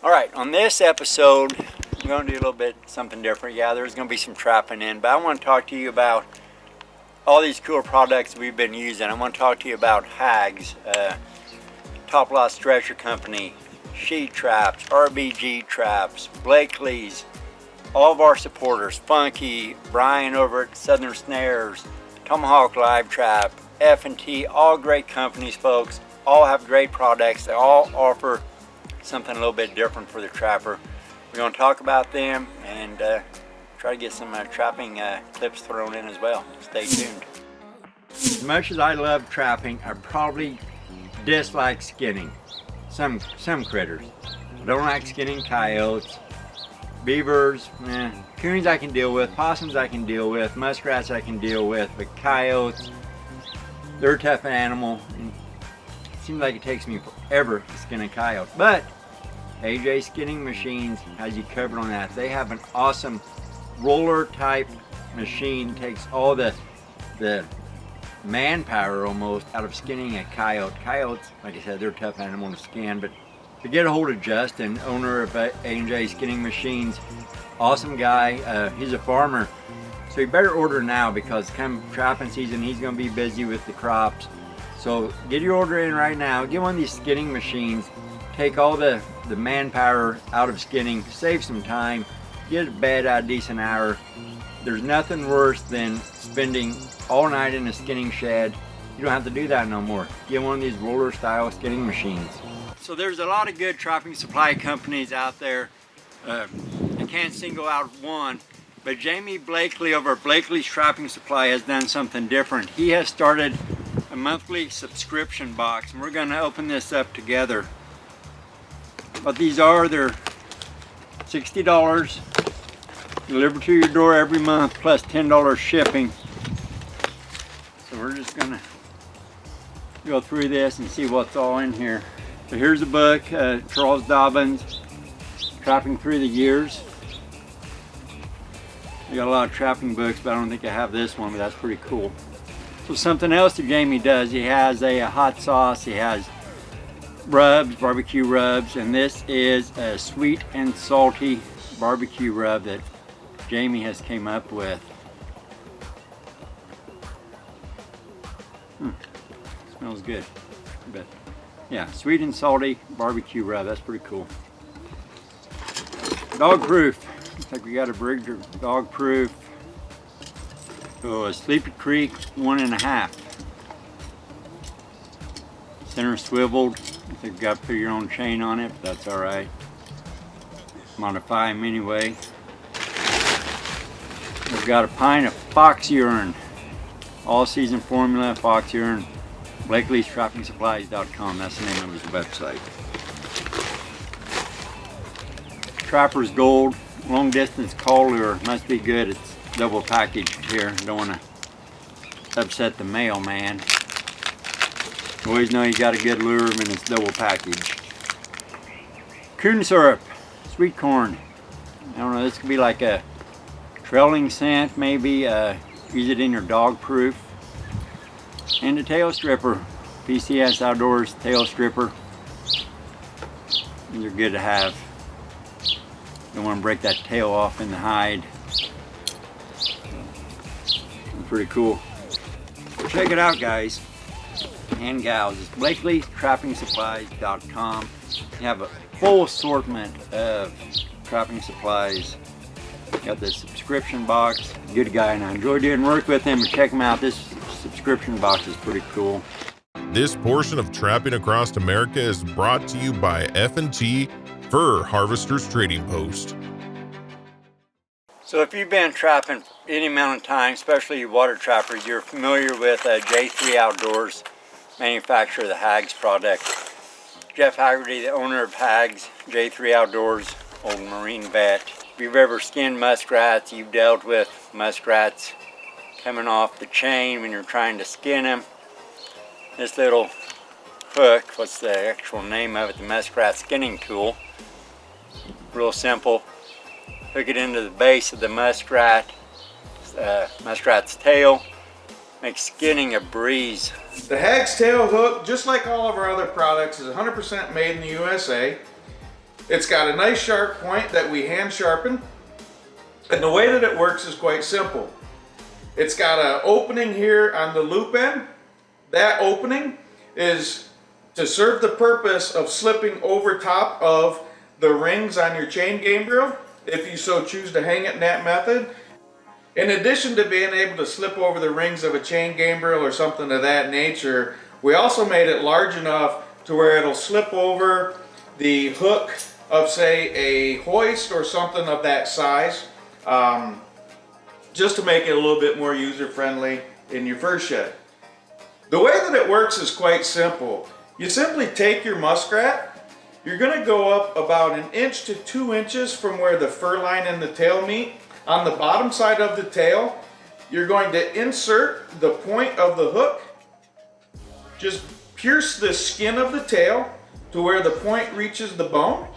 Alright, on this episode, I'm going to do a little bit something different. Yeah, there's going to be some trapping in, but I want to talk to you about all these cool products we've been using. I want to talk to you about Hags, Top Lot Stretcher Company, Sheet Traps, RBG Traps, Blakelys, all of our supporters, Funky, Brian over at Southern Snares, Tomahawk Live Trap, F&T, all great companies, folks. All have great products. They all offer something a little bit different for the trapper. We're going to talk about them and try to get some trapping clips thrown in as well. Stay tuned. As much as I love trapping, I probably dislike skinning some critters. I don't like skinning coyotes, beavers, coons I can deal with, possums I can deal with, muskrats I can deal with, but coyotes, they're a tough animal. And it seems like it takes me forever to skin a coyote, but AJ Skinning Machines has you covered on that. They have an awesome roller type machine, takes all the manpower almost out of skinning a coyote. Coyotes, like I said, they're a tough animal to skin, but to get a hold of Justin, owner of AJ Skinning Machines, awesome guy. He's a farmer, so you better order now because come trapping season, he's going to be busy with the crops. So get your order in right now. Get one of these skinning machines. Take all the manpower out of skinning, save some time, get a bed at a decent hour. There's nothing worse than spending all night in a skinning shed. You don't have to do that no more. Get one of these roller style skinning machines. So there's a lot of good trapping supply companies out there. I can't single out one, but Jamie Blakely over at Blakelys Trapping Supply has done something different. He has started a monthly subscription box, and we're going to open this up together. What these are, they're $60 delivered to your door every month plus $10 shipping. So we're just gonna go through this and see what's all in here. So here's a book, Charles Dobbins, Trapping Through the Years. I got a lot of trapping books, but I don't think I have this one, but that's pretty cool. So something else that Jamie does, he has a hot sauce, he has rubs, barbecue rubs, and this is a sweet and salty barbecue rub that Jamie has came up with. Smells good, but yeah, sweet and salty barbecue rub, that's pretty cool. Dog proof, looks like we got a Brigger dog proof. So a Sleepy Creek 1.5. Center swiveled. I think you've got to put your own chain on it, but that's all right. Modify them anyway. We've got a pint of fox urine. All season formula, fox urine. BlakelysTrappingSupplies.com, that's the name of his website. Trapper's Gold, long distance call lure, must be good. It's double packaged here. Don't want to upset the mailman. Always know you got a good lure when it's double packaged. Coon syrup, sweet corn. I don't know, this could be like a trailing scent maybe. Use it in your dog proof. And a tail stripper, PCS Outdoors tail stripper. These are good to have. Don't want to break that tail off in the hide. pretty cool. Check it out, guys and gals. It's BlakelysTrappingSupplies.com. You have a full assortment of trapping supplies. Got the subscription box. Good guy, and I enjoy doing work with him. Check him out. This subscription box is pretty cool. This portion of Trapping Across America is brought to you by F&T Fur Harvesters Trading Post. So if you've been trapping any amount of time, especially water trappers, you're familiar with J3 Outdoors, manufacturer of the Hags product. Jeff Haggerty, the owner of Hags, J3 Outdoors, old Marine vet. If you've ever skinned muskrats, you've dealt with muskrats coming off the chain when you're trying to skin them. This little hook, what's the actual name of it, the muskrat skinning tool. Real simple. Hook it into the base of the muskrat's tail. Makes skinning a breeze. The Hex Tail Hook, just like all of our other products, is 100% made in the USA. It's got a nice sharp point that we hand sharpen. And the way that it works is quite simple. It's got an opening here on the loop end. That opening is to serve the purpose of slipping over top of the rings on your chain game reel, if you so choose to hang it in that method. In addition to being able to slip over the rings of a chain game reel or something of that nature, we also made it large enough to where it'll slip over the hook of, say, a hoist or something of that size, just to make it a little bit more user-friendly in your fur shed. The way that it works is quite simple. You simply take your muskrat. You're going to go up about 1 inch to 2 inches from where the fur line and the tail meet. On the bottom side of the tail, you're going to insert the point of the hook. Just pierce the skin of the tail to where the point reaches the bone.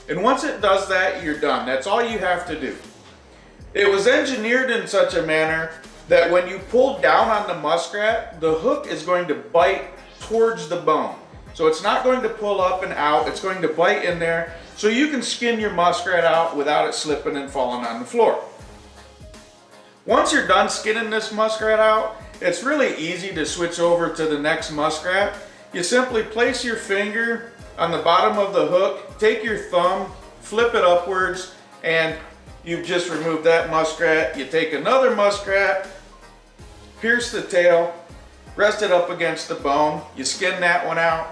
And once it does that, you're done. That's all you have to do. It was engineered in such a manner that when you pull down on the muskrat, the hook is going to bite towards the bone. So it's not going to pull up and out, it's going to bite in there, so you can skin your muskrat out without it slipping and falling on the floor. Once you're done skinning this muskrat out, it's really easy to switch over to the next muskrat. You simply place your finger on the bottom of the hook, take your thumb, flip it upwards, and you've just removed that muskrat. You take another muskrat, pierce the tail, rest it up against the bone, you skin that one out.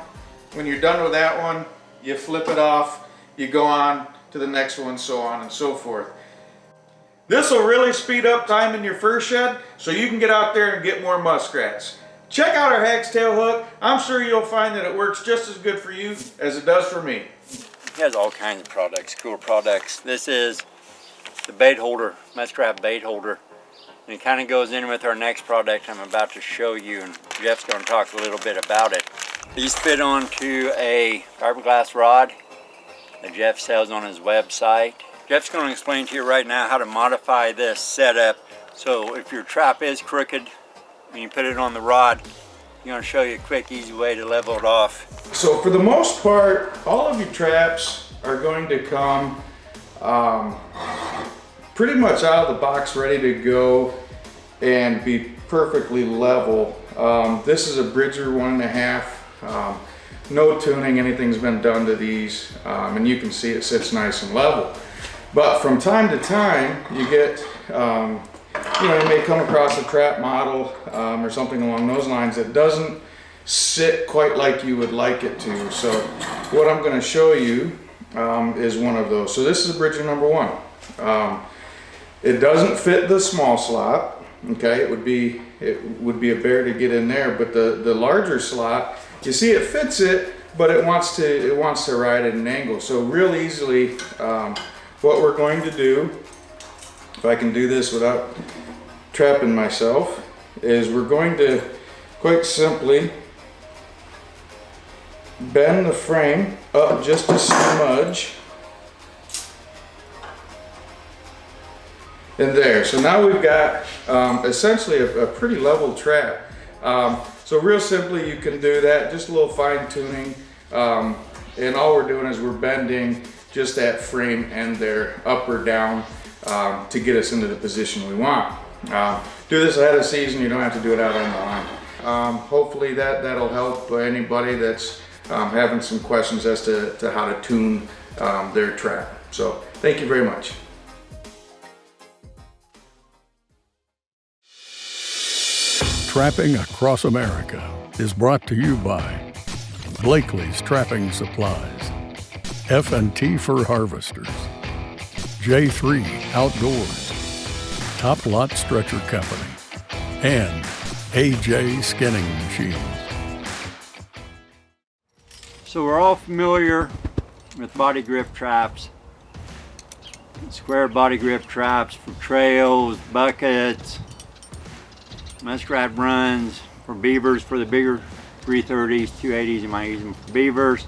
When you're done with that one, you flip it off, you go on to the next one, so on and so forth. This will really speed up time in your fur shed so you can get out there and get more muskrats. Check out our Hex Tail Hook. I'm sure you'll find that it works just as good for you as it does for me. He has all kinds of products, cool products. This is the bait holder, muskrat bait holder. And it kind of goes in with our next product I'm about to show you, and Jeff's going to talk a little bit about it. These fit onto a fiberglass rod that Jeff sells on his website. Jeff's going to explain to you right now how to modify this setup. So if your trap is crooked, when you put it on the rod, I'm going to show you a quick, easy way to level it off. So for the most part, all of your traps are going to come pretty much out of the box ready to go and be perfectly level. This is a Bridger 1.5. No tuning, anything's been done to these, and you can see it sits nice and level. But from time to time, you get, you may come across a trap model or something along those lines that doesn't sit quite like you would like it to. So what I'm going to show you is one of those. So this is a Bridger number 1. It doesn't fit the small slot. Okay, it would be a bear to get in there, but the larger slot, you see it fits it, but it wants to ride at an angle. So real easily, what we're going to do, if I can do this without trapping myself, is we're going to quite simply bend the frame up just a smudge. And there, so now we've got essentially a pretty level trap. So real simply you can do that, just a little fine tuning, and all we're doing is we're bending just that frame end there up or down to get us into the position we want. Do this ahead of season, you don't have to do it out on the line. Hopefully that'll help anybody that's having some questions as to how to tune their trap. So thank you very much. Trapping Across America is brought to you by Blakelys Trapping Supplies, F&T Fur Harvesters, J3 Outdoors, Top Lot Stretcher Company, and AJ Skinning Machines. So we're all familiar with body grip traps, square body grip traps for trails, buckets, muskrat runs, for beavers, for the bigger 330s, 280s, you might use them for beavers.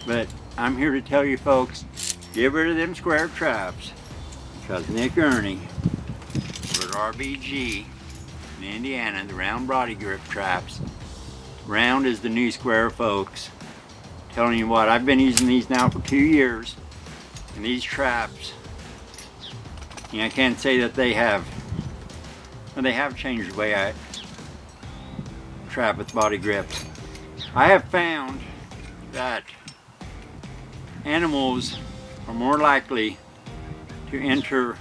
But I'm here to tell you folks, get rid of them square traps, because Nick Ernie with RBG in Indiana, the round body grip traps, round is the new square, folks. Telling you what, I've been using these now for 2 years, and these traps, I can't say that they have changed the way I trap with body grips. I have found that animals are more likely to enter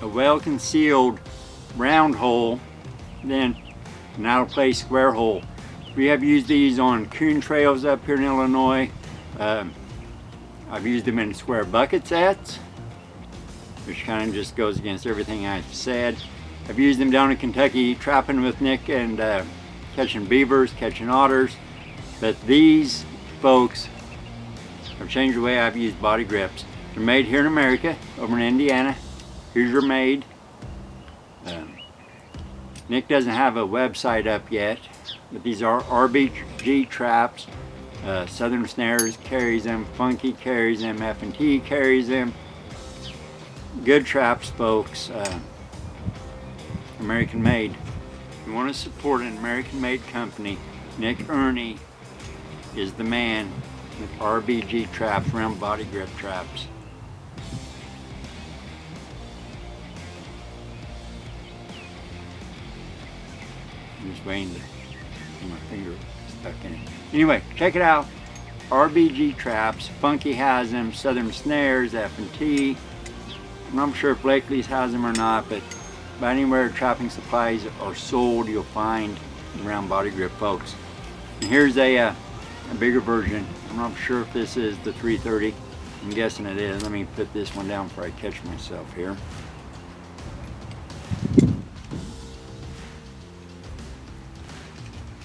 a well-concealed round hole than an out-of-place square hole. We have used these on coon trails up here in Illinois. I've used them in square bucket sets, which kind of just goes against everything I've said. I've used them down in Kentucky trapping with Nick and catching beavers, catching otters. But these folks have changed the way I've used body grips. They're made here in America, over in Indiana. Here's your made. Nick doesn't have a website up yet, but these are RBG traps. Southern Snares carries them, Funky carries them, F&T carries them. Good traps, folks. American made. If you want to support an American made company, Nick Ernie is the man with RBG traps, round body grip traps. I'm just waiting to get my finger stuck in it. Anyway, check it out. RBG traps. Funky has them. Southern Snares, F&T. I'm not sure if Blakelys has them or not, but anywhere trapping supplies are sold, you'll find round body grip, folks. And here's a bigger version. I'm not sure if this is the 330. I'm guessing it is. Let me put this one down before I catch myself here.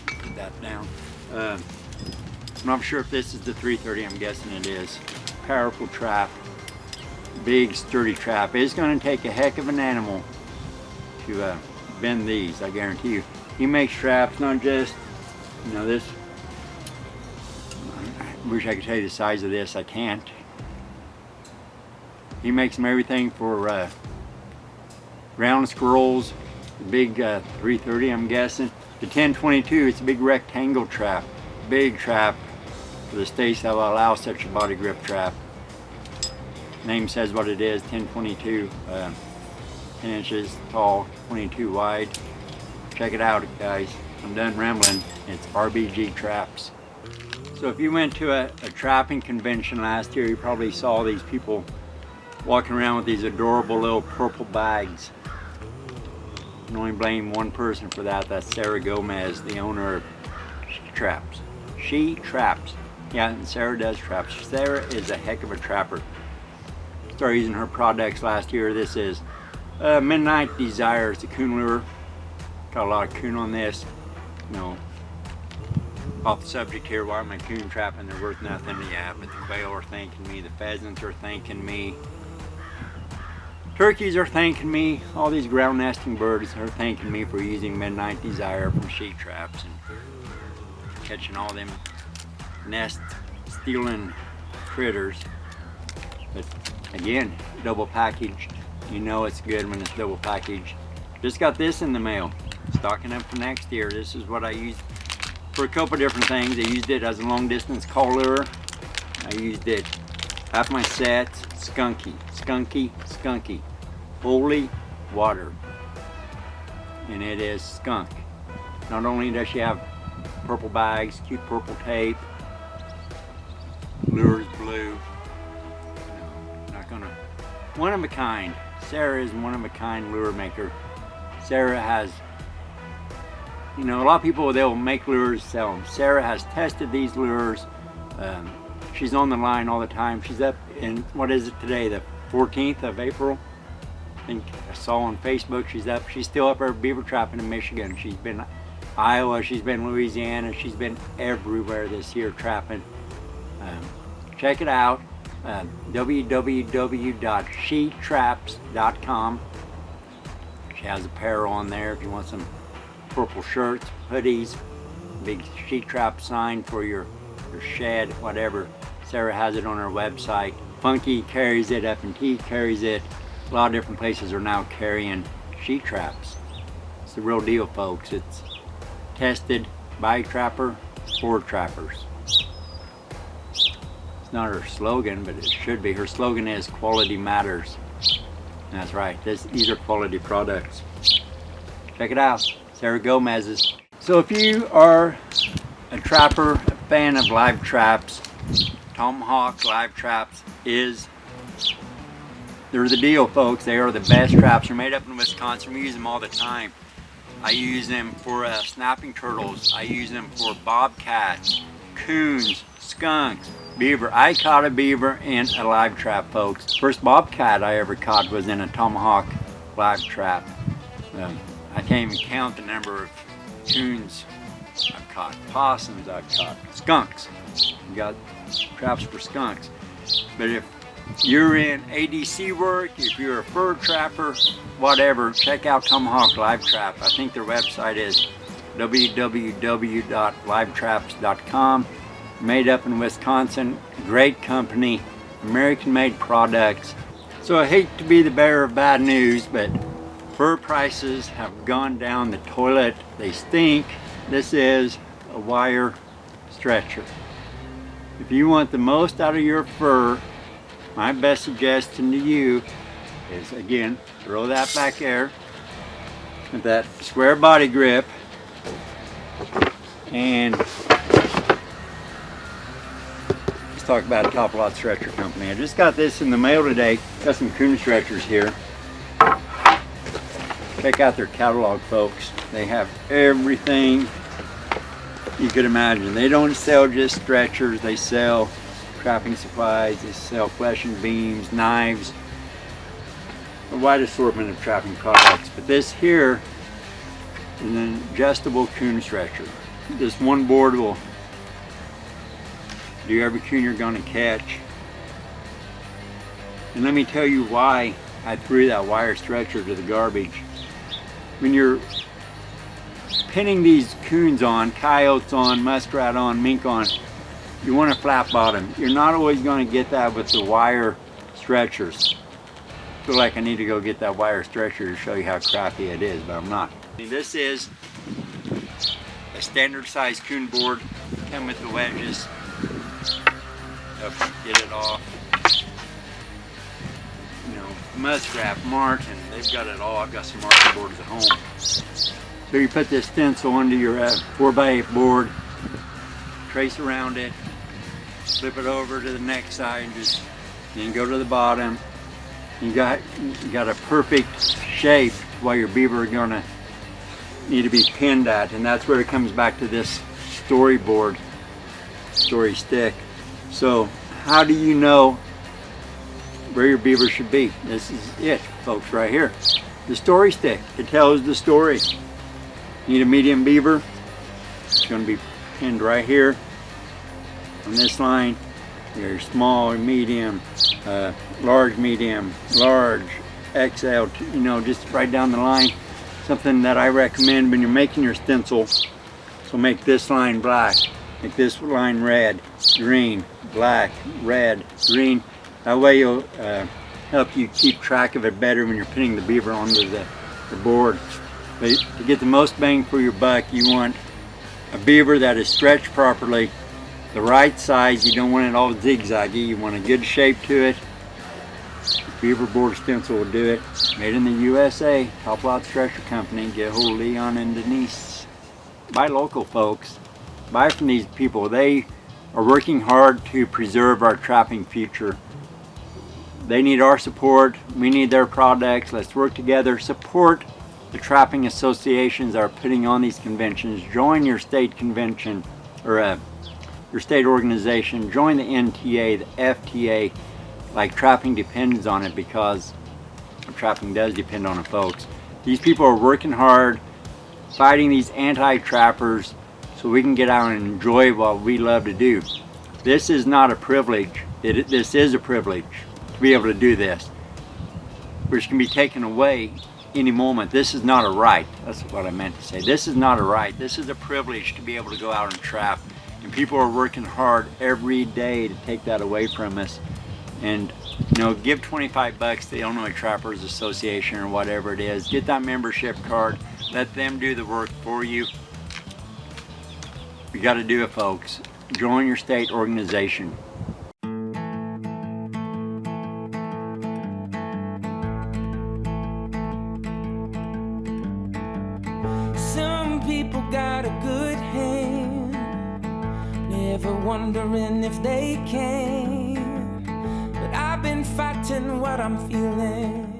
Put that down. I'm not sure if this is the 330. I'm guessing it is. Powerful trap. Big sturdy trap. It's going to take a heck of an animal to bend these, I guarantee you. He makes traps, not just, you know, this. I wish I could tell you the size of this. I can't. He makes them everything for round squirrels, the big 330, I'm guessing. The 1022, it's a big rectangle trap. Big trap for the states that will allow such a body grip trap. Name says what it is, 1022, 10 inches tall, 22 wide. Check it out, guys. I'm done rambling. It's RBG traps. So if you went to a trapping convention last year, you probably saw these people walking around with these adorable little purple bags. I can only blame one person for that. That's Sarah Gomez, the owner of She Traps. She Traps. Yeah, and Sarah does traps. Sarah is a heck of a trapper. Started using her products last year. This is Midnight Desire. It's a coon lure. Got a lot of coon on this. You know, off the subject here, why am I coon trapping? They're worth nothing. Yeah, but the quail are thanking me. The pheasants are thanking me. Turkeys are thanking me. All these ground nesting birds are thanking me for using Midnight Desire from She Traps and catching all them nest stealing critters. But again, double packaged. You know it's good when it's double packaged. Just got this in the mail. Stocking up for next year. This is what I used for a couple different things. I used it as a long distance call lure. I used it Half my set's skunky, skunky, skunky. Holy water. And it is skunk. Not only does she have purple bags, cute purple tape, lures blue. No, not gonna. One of a kind. Sarah is one of a kind lure maker. Sarah has, you know, a lot of people, they'll make lures, sell them. Sarah has tested these lures. She's on the line all the time. She's up in, what is it today, the 14th of April? I think I saw on Facebook she's still up there beaver trapping in Michigan. She's been Iowa, she's been Louisiana, she's been everywhere this year trapping. Check it out, www.shetraps.com. She has apparel on there if you want some purple shirts, hoodies, big She Trap sign for your shed, whatever. Sarah has it on her website. Funky carries it, F&T carries it. A lot of different places are now carrying She Traps. It's the real deal, folks. It's tested by trapper for trappers. It's not her slogan, but it should be. Her slogan is quality matters. That's right, these are quality products. Check it out, Sarah Gomez's. So if you are a trapper, a fan of live traps, Tomahawk live traps they're the deal, folks. They are the best traps. They're made up in Wisconsin. We use them all the time. I use them for snapping turtles. I use them for bobcats, coons, skunks, beaver. I caught a beaver in a live trap, folks. First bobcat I ever caught was in a Tomahawk live trap. I can't even count the number of coons I've caught, possums I've caught, skunks. We got traps for skunks. But if you're in ADC work, if you're a fur trapper, whatever, check out Tomahawk Live Trap. I think their website is www.livetraps.com. Made up in Wisconsin, great company, American-made products. So I hate to be the bearer of bad news, but fur prices have gone down the toilet. They stink. This is a wire stretcher. If you want the most out of your fur, my best suggestion to you is, again, throw that back there with that square body grip, and let's talk about a Top Lot Stretcher Company. I just got this in the mail today. Got some coon stretchers here. Check out their catalog, folks. They have everything you could imagine. They don't sell just stretchers. They sell trapping supplies, they sell flesh and beams, knives, a wide assortment of trapping products. But this here is an adjustable coon stretcher. This one board will do every coon you're going to catch. And let me tell you why I threw that wire stretcher to the garbage. When you're pinning these coons on, coyotes on, muskrat on, mink on, you want a flat bottom. You're not always going to get that with the wire stretchers. I feel like I need to go get that wire stretcher to show you how crappy it is, but I'm not. This is a standard size coon board. Come with the wedges. Get it off. You know, muskrat, martin, they've got it all. I've got some martin boards at home. So you put this stencil onto your 4x8 board, trace around it, flip it over to the next side, just then go to the bottom. You got a perfect shape while your beaver are gonna need to be pinned at, and that's where it comes back to this storyboard, story stick. So how do you know where your beaver should be? This is it, folks, right here. The story stick, it tells the story. You need a medium beaver, it's gonna be pinned right here on this line. Your small, medium, large, medium, large, XL, you know, just right down the line. Something that I recommend when you're making your stencil. So make this line black, make this line red, green, black, red, green. That way you'll help you keep track of it better when you're pinning the beaver onto the board. But to get the most bang for your buck, you want a beaver that is stretched properly, the right size. You don't want it all zigzaggy. You want a good shape to it. Beaver board stencil will do it. Made in the USA. Top Lot Stretcher Company. Get a hold of Leon and Denise. Buy local, folks. Buy from these people. They are working hard to preserve our trapping future. They need our support. We need their products. Let's work together. Support the trapping associations that are putting on these conventions. Join your state convention or your state organization. Join the NTA, the FTA. Like trapping depends on it, because trapping does depend on it, folks. These people are working hard, fighting these anti-trappers so we can get out and enjoy what we love to do. This is not a privilege. This is a privilege to be able to do this, which can be taken away any moment. This is not a right. That's what I meant to say. This is not a right. This is a privilege to be able to go out and trap. And people are working hard every day to take that away from us. And you know, give 25 bucks to the Illinois Trappers Association or whatever it is. Get that membership card. Let them do the work for you. We got to do it, folks. Join your state organization. Some people got a good hand, never wondering if they can. But I've been fighting what I'm feeling.